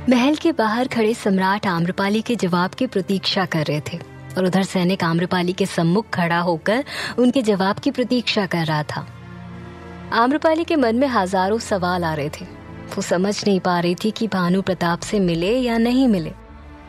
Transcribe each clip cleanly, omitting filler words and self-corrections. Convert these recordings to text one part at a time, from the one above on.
महल के बाहर खड़े सम्राट आम्रपाली के जवाब की प्रतीक्षा कर रहे थे और उधर सैनिक आम्रपाली के सम्मुख खड़ा होकर उनके जवाब की प्रतीक्षा कर रहा था। आम्रपाली के मन में हजारों सवाल आ रहे थे। वो समझ नहीं पा रही थी कि भानु प्रताप से मिले या नहीं मिले,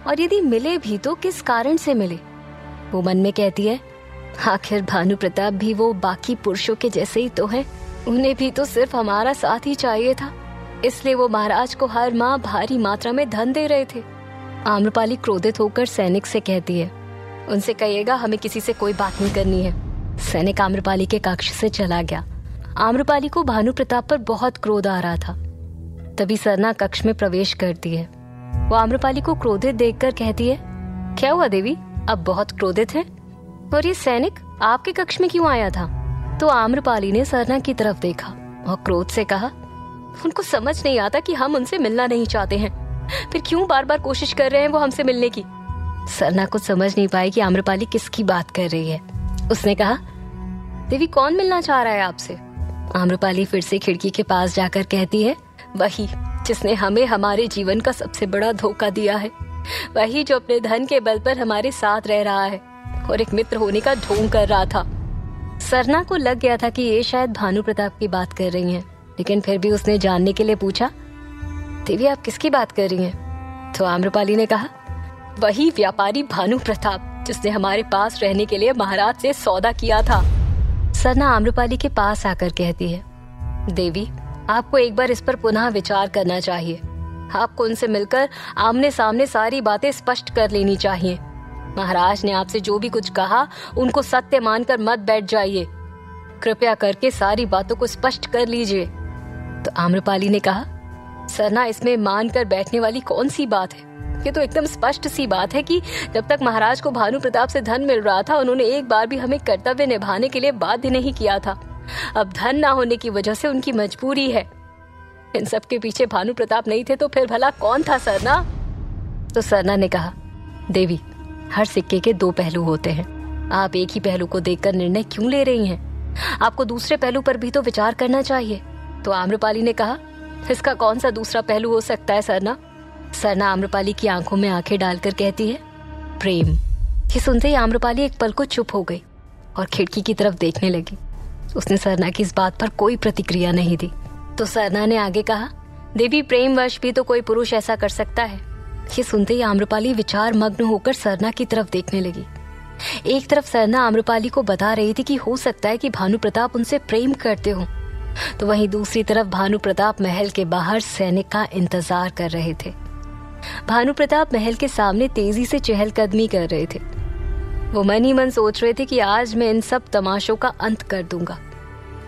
और यदि मिले भी तो किस कारण से मिले। वो मन में कहती है, आखिर भानु प्रताप भी वो बाकी पुरुषों के जैसे ही तो है, उन्हें भी तो सिर्फ हमारा साथ ही चाहिए था, इसलिए वो महाराज को हर माह भारी मात्रा में धन दे रहे थे। आम्रपाली क्रोधित होकर सैनिक से कहती है, उनसे कहिएगा हमें किसी से कोई बात नहीं करनी है। सैनिक आम्रपाली के कक्ष से चला गया। आम्रपाली को भानु प्रताप पर बहुत क्रोध आ रहा था। तभी सरना कक्ष में प्रवेश करती है। वो आम्रपाली को क्रोधित देखकर कहती है, क्या हुआ देवी, अब बहुत क्रोधित है? और ये सैनिक आपके कक्ष में क्यों आया था? तो आम्रपाली ने सरना की तरफ देखा और क्रोध से कहा, उनको समझ नहीं आता कि हम उनसे मिलना नहीं चाहते हैं, फिर क्यों बार बार कोशिश कर रहे हैं वो हमसे मिलने की। सरना कुछ समझ नहीं पाई कि आम्रपाली किसकी बात कर रही है। उसने कहा, देवी कौन मिलना चाह रहा है आपसे? आम्रपाली फिर से खिड़की के पास जाकर कहती है, वही जिसने हमें हमारे जीवन का सबसे बड़ा धोखा दिया है, वही जो अपने धन के बल पर हमारे साथ रह रहा है और एक मित्र होने का ढोंग कर रहा था। सरना को लग गया था कि ये शायद भानु प्रताप की बात कर रही हैं, लेकिन फिर भी उसने जानने के लिए पूछा, देवी आप किसकी बात कर रही हैं? तो आम्रपाली ने कहा, वही व्यापारी भानु प्रताप जिसने हमारे पास रहने के लिए महाराज से सौदा किया था। सरना आम्रपाली के पास आकर कहती है, देवी आपको एक बार इस पर पुनः विचार करना चाहिए। आपको उनसे मिलकर आमने सामने सारी बातें स्पष्ट कर लेनी चाहिए। महाराज ने आपसे जो भी कुछ कहा उनको सत्य मानकर मत बैठ जाइए। कृपया करके सारी बातों को स्पष्ट कर लीजिए। तो आम्रपाली ने कहा, सरना इसमें मानकर बैठने वाली कौन सी बात है? ये तो एकदम स्पष्ट सी बात है कि जब तक महाराज को भानु प्रताप से धन मिल रहा था, उन्होंने एक बार भी हमें कर्तव्य निभाने के लिए बाध्य नहीं किया था। अब धन ना होने की वजह से उनकी मजबूरी है। इन सब के पीछे भानु प्रताप नहीं थे तो फिर भला कौन था सरना? तो सरना ने कहा, देवी हर सिक्के के दो पहलू होते हैं। आप एक ही पहलू को देखकर निर्णय क्यों ले रही हैं? आपको दूसरे पहलू पर भी तो विचार करना चाहिए। तो आम्रपाली ने कहा, इसका कौन सा दूसरा पहलू हो सकता है सरना? सरना आम्रपाली की आंखों में आंखें डालकर कहती है, प्रेम। ये सुनते ही आम्रपाली एक पल को चुप हो गई और खिड़की की तरफ देखने लगी। उसने सरना की इस बात पर कोई प्रतिक्रिया नहीं दी। तो सरना ने आगे कहा, देवी प्रेमवश भी तो कोई पुरुष ऐसा कर सकता है। ये सुनते ही आम्रपाली विचार मग्न होकर सरना की तरफ देखने लगी। एक तरफ सरना आम्रपाली को बता रही थी कि हो सकता है कि भानु प्रताप उनसे प्रेम करते हो, तो वहीं दूसरी तरफ भानु प्रताप महल के बाहर सैनिक का इंतजार कर रहे थे। भानु प्रताप महल के सामने तेजी से चहलकदमी कर रहे थे। वो मन ही मन सोच रहे थे कि आज मैं इन सब तमाशों का अंत कर दूंगा।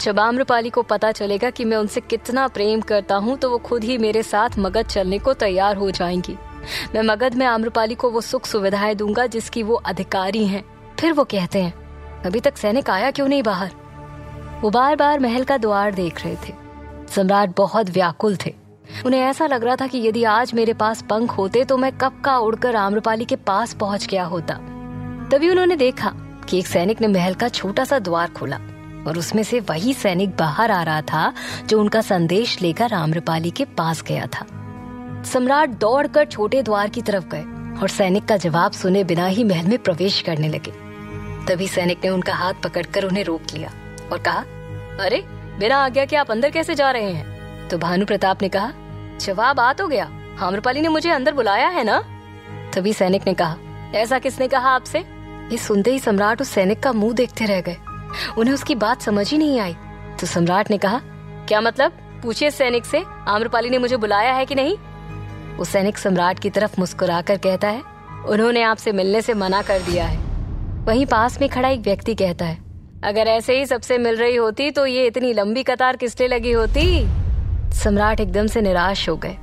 जब आम्रपाली को पता चलेगा कि मैं उनसे कितना प्रेम करता हूँ तो वो खुद ही मेरे साथ मगध चलने को तैयार हो जाएंगी। मैं मगध में आम्रपाली को वो सुख सुविधाएं दूंगा जिसकी वो अधिकारी हैं। फिर वो कहते हैं, अभी तक सैनिक आया क्यों नहीं बाहर? वो बार बार महल का द्वार देख रहे थे। सम्राट बहुत व्याकुल थे। उन्हें ऐसा लग रहा था कि यदि आज मेरे पास पंख होते तो मैं कब का उड़कर आम्रपाली के पास पहुंच गया होता। तभी उन्होंने देखा कि एक सैनिक ने महल का छोटा सा द्वार खोला और उसमें से वही सैनिक बाहर आ रहा था जो उनका संदेश लेकर आम्रपाली के पास गया था। सम्राट दौड़कर छोटे द्वार की तरफ गए और सैनिक का जवाब सुने बिना ही महल में प्रवेश करने लगे। तभी सैनिक ने उनका हाथ पकड़कर उन्हें रोक लिया और कहा, अरे बिना आज्ञा के आप अंदर कैसे जा रहे हैं? तो भानु प्रताप ने कहा, जवाब आ तो गया, आम्रपाली ने मुझे अंदर बुलाया है ना? तभी सैनिक ने कहा, ऐसा किसने कहा आपसे? ये सुनते ही सम्राट उस सैनिक का मुंह देखते रह गए। उन्हें उसकी बात समझ ही नहीं आई। तो सम्राट ने कहा, क्या मतलब? पूछिए सैनिक से, आम्रपाली ने मुझे बुलाया है कि नहीं? वो सैनिक सम्राट की तरफ मुस्कुराकर कहता है, उन्होंने आपसे मिलने से मना कर दिया है। वहीं पास में खड़ा एक व्यक्ति कहता है, अगर ऐसे ही सबसे मिल रही होती तो ये इतनी लंबी कतार किस लिए लगी होती? सम्राट एकदम से निराश हो गए।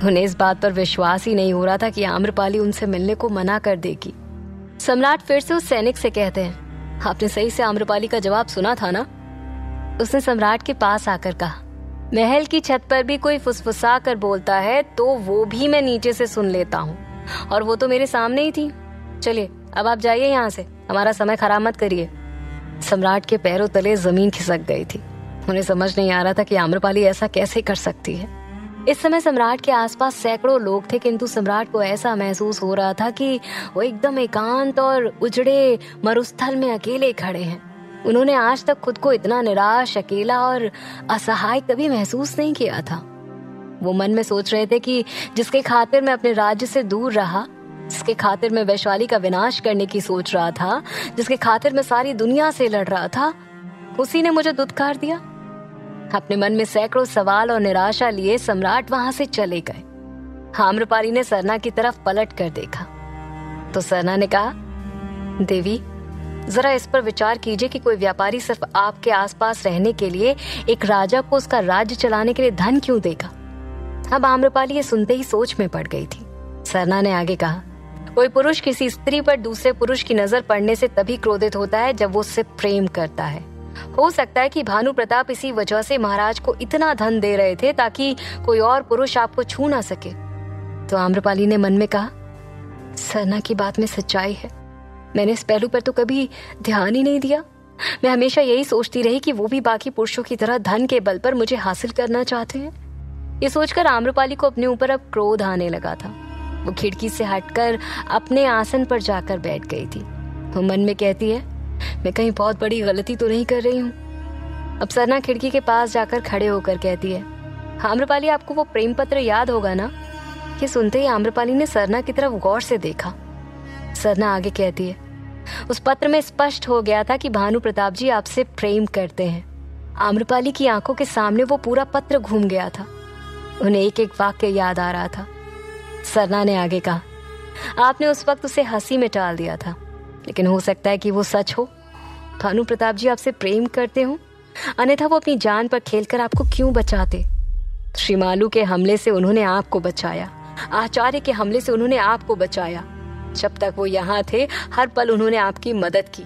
उन्हें इस बात पर विश्वास ही नहीं हो रहा था कि आम्रपाली उनसे मिलने को मना कर देगी। सम्राट फिर से उस सैनिक से कहते हैं, आपने सही से आम्रपाली का जवाब सुना था ना? उसने सम्राट के पास आकर कहा, महल की छत पर भी कोई फुसफुसा कर बोलता है तो वो भी मैं नीचे से सुन लेता हूँ, और वो तो मेरे सामने ही थी। चलिए अब आप जाइए यहाँ से, हमारा समय खराब मत करिए। सम्राट के पैरों तले जमीन खिसक गई थी। उन्हें समझ नहीं आ रहा था कि आम्रपाली ऐसा कैसे कर सकती है। इस समय सम्राट के आसपास सैकड़ों लोग थे, किंतु सम्राट को ऐसा महसूस हो रहा था कि वो एकदम एकांत और उजड़े मरुस्थल में अकेले खड़े हैं। उन्होंने आज तक खुद को इतना निराश, अकेला और असहाय कभी महसूस नहीं किया था। वो मन में सोच रहे थे कि जिसके खातिर मैं अपने राज्य से दूर रहा, जिसके खातिर मैं वैशाली का विनाश करने की सोच रहा था, जिसके खातिर मैं सारी दुनिया से लड़ रहा था, उसी ने मुझे दुत्कार दिया। अपने मन में सैकड़ों सवाल और निराशा लिए सम्राट वहां से चले गए। आम्रपाली ने सरना की तरफ पलट कर देखा तो सरना ने कहा, देवी, जरा इस पर विचार कीजिए कि कोई व्यापारी सिर्फ आपके आसपास रहने के लिए एक राजा को उसका राज्य चलाने के लिए धन क्यों देगा? अब आम्रपाली ये सुनते ही सोच में पड़ गई थी। सरना ने आगे कहा, कोई पुरुष किसी स्त्री पर दूसरे पुरुष की नजर पड़ने से तभी क्रोधित होता है जब वो उससे प्रेम करता है। हो सकता है कि भानु प्रताप इसी वजह से महाराज को इतना धन दे रहे थे ताकि कोई और पुरुष आपको छू ना सके। तो आम्रपाली ने मन में कहा, सरना की बात में सच्चाई है। मैंने इस पहलू पर तो कभी ध्यान ही नहीं दिया। मैं हमेशा यही सोचती रही कि वो भी बाकी पुरुषों की तरह धन के बल पर मुझे हासिल करना चाहते हैं। ये सोचकर आम्रपाली को अपने ऊपर अब क्रोध आने लगा था। वो खिड़की से हटकर अपने आसन पर जाकर बैठ गई थी। वो मन में कहती है, मैं कहीं बहुत बड़ी गलती तो नहीं कर रही हूँ। अब सरना खिड़की के पास जाकर खड़े होकर कहती है, आम्रपाली, आपको वो प्रेम पत्र याद होगा ना? ये सुनते ही आम्रपाली ने सरना की तरफ गौर से देखा। सरना आगे कहती है, उस पत्र में स्पष्ट हो गया था कि भानु प्रताप जी आपसे प्रेम करते हैं। आम्रपाली की आंखों के सामने वो पूरा पत्र घूम गया था। उन्हें एक एक वाक्य याद आ रहा था। सरना ने आगे कहा, आपने उस वक्त उसे हंसी में टाल दिया था, लेकिन हो सकता है कि वो सच हो। भानु प्रताप जी आपसे प्रेम करते हो, अन्यथा वो अपनी जान पर खेलकर आपको क्यों बचाते? श्रीमालू के हमले से उन्होंने आपको बचाया, आचार्य के हमले से उन्होंने आपको बचाया। जब तक वो यहाँ थे हर पल उन्होंने आपकी मदद की।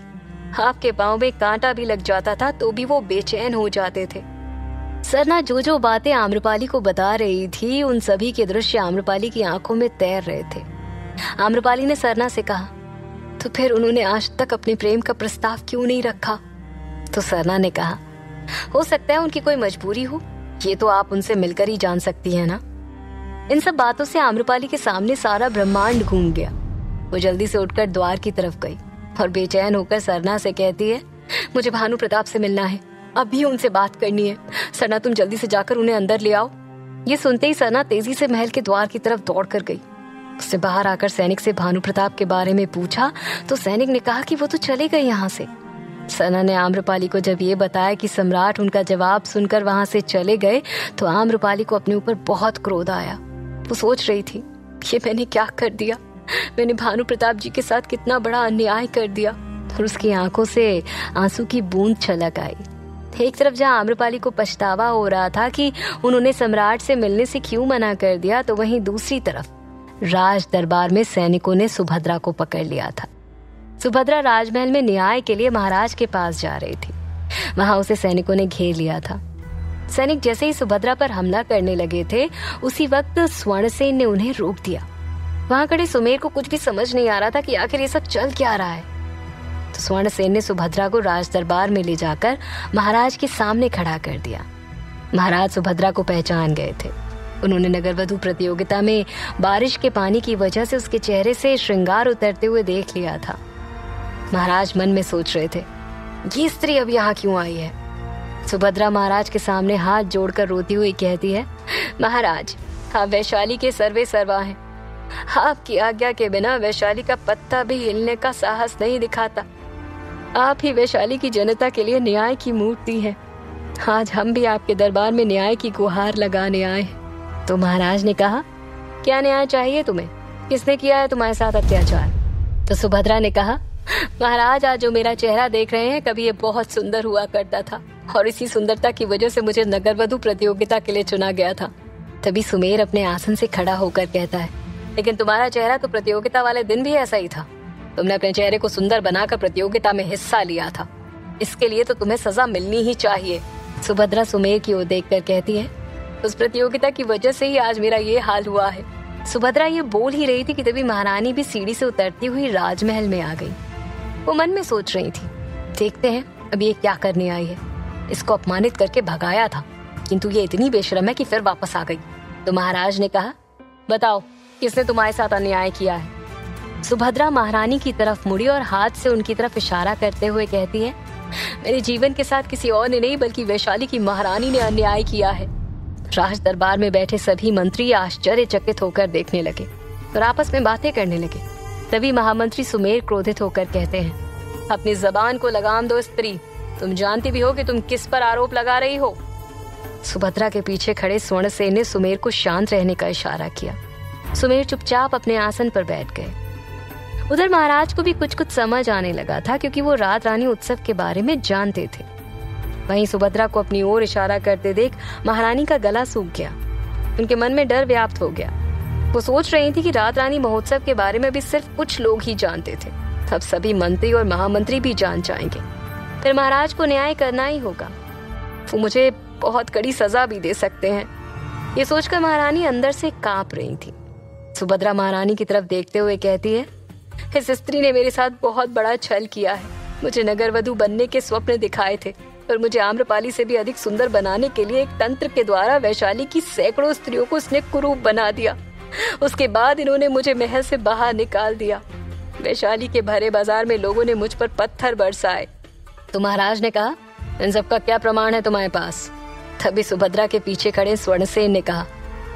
आपके पाँव में कांटा भी लग जाता था तो भी वो बेचैन हो जाते थे। सरना जो जो बातें आम्रपाली को बता रही थी, उन सभी के दृश्य आम्रपाली की आंखों में तैर रहे थे। आम्रपाली ने सरना से कहा, तो फिर उन्होंने आज तक अपने प्रेम का प्रस्ताव क्यों नहीं रखा? तो सरना ने कहा, हो सकता है उनकी कोई मजबूरी हो, ये तो आप उनसे मिलकर ही जान सकती है ना। इन सब बातों से आम्रपाली के सामने सारा ब्रह्मांड घूम गया। वो जल्दी से उठकर द्वार की तरफ गई और बेचैन होकर सरना से कहती है, मुझे भानु प्रताप से मिलना है, अभी उनसे बात करनी है। सरना, तुम जल्दी से जाकर उन्हें अंदर ले आओ। ये सुनते ही सरना तेजी से महल के द्वार की तरफ दौड़ कर गई। उसने बाहर आकर सैनिक से भानु प्रताप के बारे में पूछा तो सैनिक ने कहा कि वो तो चले गए यहाँ से। सरना ने आम्रपाली को जब ये बताया कि सम्राट उनका जवाब सुनकर वहां से चले गए तो आम्रपाली को अपने ऊपर बहुत क्रोध आया। वो सोच रही थी, ये मैंने क्या कर दिया? मैंने भानु प्रताप जी के साथ कितना बड़ा अन्याय कर दिया। और उसकी आंखों से आंसू की बूंद छलक आई। एक तरफ जहां आम्रपाली को पछतावा हो रहा था कि उन्होंने सम्राट से मिलने से क्यों मना कर दिया, तो वहीं दूसरी तरफ राज दरबार में सैनिकों ने सुभद्रा को पकड़ लिया था। सुभद्रा राजमहल में न्याय के लिए महाराज के पास जा रही थी। वहां उसे सैनिकों ने घेर लिया था। सैनिक जैसे ही सुभद्रा पर हमला करने लगे थे, उसी वक्त स्वर्णसेन ने उन्हें रोक दिया। वहां खड़े सुमेर को कुछ भी समझ नहीं आ रहा था कि आखिर ये सब चल क्या रहा है। तो स्वर्णसेन ने सुभद्रा को राज दरबार में ले जाकर महाराज के सामने खड़ा कर दिया। महाराज सुभद्रा को पहचान गए थे। उन्होंने नगरवधु प्रतियोगिता में बारिश के पानी की वजह से उसके चेहरे से श्रृंगार उतरते हुए देख लिया था। महाराज मन में सोच रहे थे, ये स्त्री अब यहाँ क्यों आई है? सुभद्रा महाराज के सामने हाथ जोड़कर रोती हुई कहती है, महाराज, आप वैशाली के सर्वे सर्वा हैं। आपकी आज्ञा के बिना वैशाली का पत्ता भी हिलने का साहस नहीं दिखाता। आप ही वैशाली की जनता के लिए न्याय की मूर्ति हैं। आज हम भी आपके दरबार में न्याय की गुहार लगाने आए हैं। तो महाराज ने कहा, क्या न्याय चाहिए तुम्हें? किसने किया है तुम्हारे साथ अत्याचार? तो सुभद्रा ने कहा, महाराज, आज जो मेरा चेहरा देख रहे हैं, कभी ये बहुत सुंदर हुआ करता था और इसी सुंदरता की वजह से मुझे नगरवधु प्रतियोगिता के लिए चुना गया था। तभी सुमेर अपने आसन से खड़ा होकर कहता है, लेकिन तुम्हारा चेहरा तो प्रतियोगिता वाले दिन भी ऐसा ही था। तुमने अपने चेहरे को सुंदर बनाकर प्रतियोगिता में हिस्सा लिया था। इसके लिए तो तुम्हें सजा मिलनी ही चाहिए। सुभद्रा सुमेर की ओर देखकर कहती है, उस प्रतियोगिता की वजह से ही आज मेरा ये हाल हुआ है। सुभद्रा ये बोल ही रही थी कि तभी महारानी भी सीढ़ी से उतरती हुई राजमहल में आ गई। वो मन में सोच रही थी, देखते हैं अब ये क्या करने आई है। इसको अपमानित करके भगाया था, किंतु ये इतनी बेशरम है कि फिर वापस आ गई। तो महाराज ने कहा, बताओ किसने तुम्हारे साथ अन्याय किया है। सुभद्रा महारानी की तरफ मुड़ी और हाथ से उनकी तरफ इशारा करते हुए कहती है, मेरे जीवन के साथ किसी और ने नहीं बल्कि वैशाली की महारानी ने अन्याय किया है। राज दरबार में बैठे सभी मंत्री आश्चर्यचकित होकर देखने लगे और आपस में बातें करने लगे। तभी महामंत्री सुमेर क्रोधित होकर कहते हैं, अपनी जबान को लगाम दो स्त्री, तुम जानती भी हो कि तुम किस पर आरोप लगा रही हो। सुभद्रा के पीछे खड़े स्वर्णसेन ने सुमेर को शांत रहने का इशारा किया। सुमेर चुपचाप अपने आसन पर बैठ गए। उधर महाराज को भी कुछ कुछ समझ आने लगा था, क्योंकि वो रात रानी उत्सव के बारे में जानते थे। वहीं सुभद्रा को अपनी ओर इशारा करते देख महारानी का गला सूख गया। उनके मन में डर व्याप्त हो गया। वो सोच रही थी कि रात रानी महोत्सव के बारे में भी सिर्फ कुछ लोग ही जानते थे, अब सभी मंत्री और महामंत्री भी जान जाएंगे, फिर महाराज को न्याय करना ही होगा। वो मुझे बहुत कड़ी सजा भी दे सकते हैं। ये सोचकर महारानी अंदर से कांप रही थी। सुभद्रा महारानी की तरफ देखते हुए कहती है, इस स्त्री ने मेरे साथ बहुत बड़ा छल किया है। मुझे नगरवधु बनने के स्वप्न दिखाए थे और मुझे आम्रपाली से भी अधिक सुंदर बनाने के लिए एक तंत्र के द्वारा वैशाली की सैकड़ों स्त्रियों को उसने कुरूप बना दिया। उसके बाद इन्होंने मुझे महल से बाहर निकाल दिया। वैशाली के भरे बाजार में लोगों ने मुझ पर पत्थर बरसाए। तो महाराज ने कहा, इन सब का क्या प्रमाण है तुम्हारे पास? तभी सुभद्रा के पीछे खड़े स्वर्णसेन ने कहा,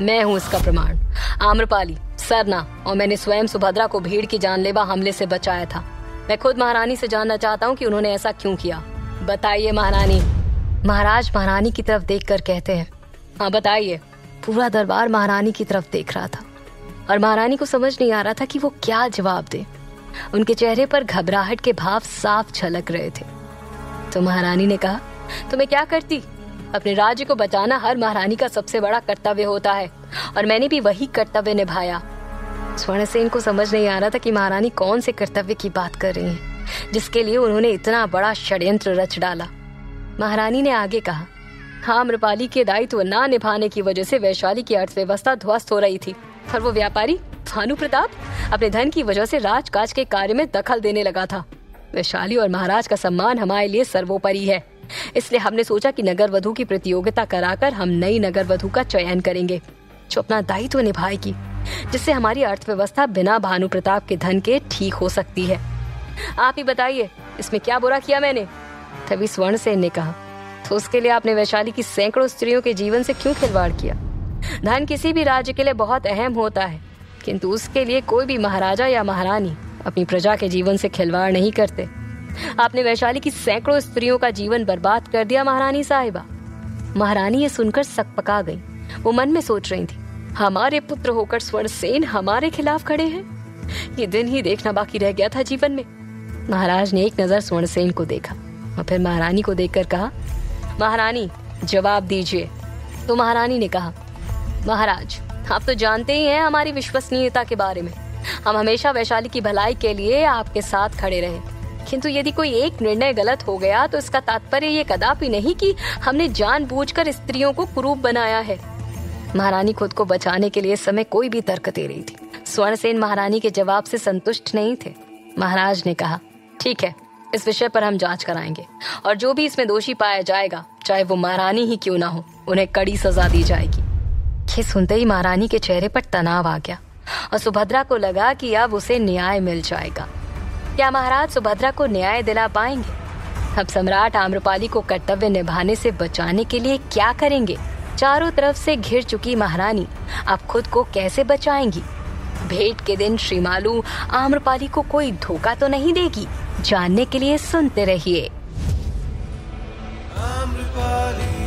मैं हूँ इसका प्रमाण, आम्रपाली, सरना, और मैंने स्वयं सुभद्रा को भीड़ की जानलेवा हमले से बचाया था। मैं खुद महारानी से जानना चाहता हूँ कि उन्होंने ऐसा क्यों किया। बताइए महारानी। महाराज महारानी की तरफ देखकर कहते हैं, हाँ बताइए। पूरा दरबार महारानी की तरफ देख रहा था और महारानी को समझ नहीं आ रहा था कि वो क्या जवाब दे। उनके चेहरे पर घबराहट के भाव साफ झलक रहे थे। तो महारानी ने कहा, तो मैं क्या करती? अपने राज्य को बचाना हर महारानी का सबसे बड़ा कर्तव्य होता है और मैंने भी वही कर्तव्य निभाया। स्वर्णसेन को समझ नहीं आ रहा था कि महारानी कौन से कर्तव्य की बात कर रही हैं, जिसके लिए उन्होंने इतना बड़ा षड्यंत्र रच डाला। महारानी ने आगे कहा, हाँ, आम्रपाली के दायित्व ना निभाने की वजह से वैशाली की अर्थव्यवस्था ध्वस्त हो रही थी और वो व्यापारी भानु प्रताप अपने धन की वजह से राजकाज के कार्य में दखल देने लगा था। वैशाली और महाराज का सम्मान हमारे लिए सर्वोपरि है, इसलिए हमने सोचा कि नगर वधु की प्रतियोगिता कराकर हम नई नगर वधु का चयन करेंगे जो अपना दायित्व निभाएगी, जिससे हमारी अर्थव्यवस्था बिना भानु प्रताप के धन के ठीक हो सकती है। आप ही बताइए, इसमें क्या बुरा किया मैंने? तभी स्वर्णसेन ने कहा, तो उसके लिए आपने वैशाली की सैकड़ों स्त्रियों के जीवन से क्यों खिलवाड़ किया? धन किसी भी राज्य के लिए बहुत अहम होता है, किंतु उसके लिए कोई भी महाराजा या महारानी अपनी प्रजा के जीवन से खिलवाड़ नहीं करते। आपने वैशाली की सैकड़ों स्त्रियों का जीवन बर्बाद कर दिया महारानी साहिबा। महारानी ये सुनकर सकपका गई। वो मन में सोच रही थी, हमारे पुत्र होकर स्वर्णसेन हमारे खिलाफ खड़े हैं। ये दिन ही देखना बाकी रह गया था जीवन में। महाराज ने एक नजर स्वर्णसेन को देखा और फिर महारानी को देखकर कहा, महारानी जवाब दीजिए। तो महारानी ने कहा, महाराज आप तो जानते ही हैं हमारी विश्वसनीयता के बारे में। हम हमेशा वैशाली की भलाई के लिए आपके साथ खड़े रहे, किंतु यदि कोई एक निर्णय गलत हो गया तो इसका तात्पर्य ये कदापि नहीं कि हमने जानबूझकर स्त्रियों को कुरूप बनाया है। महारानी खुद को बचाने के लिए इस समय कोई भी तर्क दे रही थी। स्वर्णसेन महारानी के जवाब से संतुष्ट नहीं थे। महाराज ने कहा, ठीक है, इस विषय पर हम जांच कराएंगे और जो भी इसमें दोषी पाया जाएगा, चाहे वो महारानी ही क्यों ना हो, उन्हें कड़ी सजा दी जाएगी। ये सुनते ही महारानी के चेहरे पर तनाव आ गया और सुभद्रा को लगा कि अब उसे न्याय मिल जाएगा। क्या महाराज सुभद्रा को न्याय दिला पाएंगे? अब सम्राट आम्रपाली को कर्तव्य निभाने से बचाने के लिए क्या करेंगे? चारों तरफ से घिर चुकी महारानी अब खुद को कैसे बचाएंगी? भेंट के दिन श्रीमालू आम्रपाली को कोई धोखा तो नहीं देगी? जानने के लिए सुनते रहिए। आम्रपाली।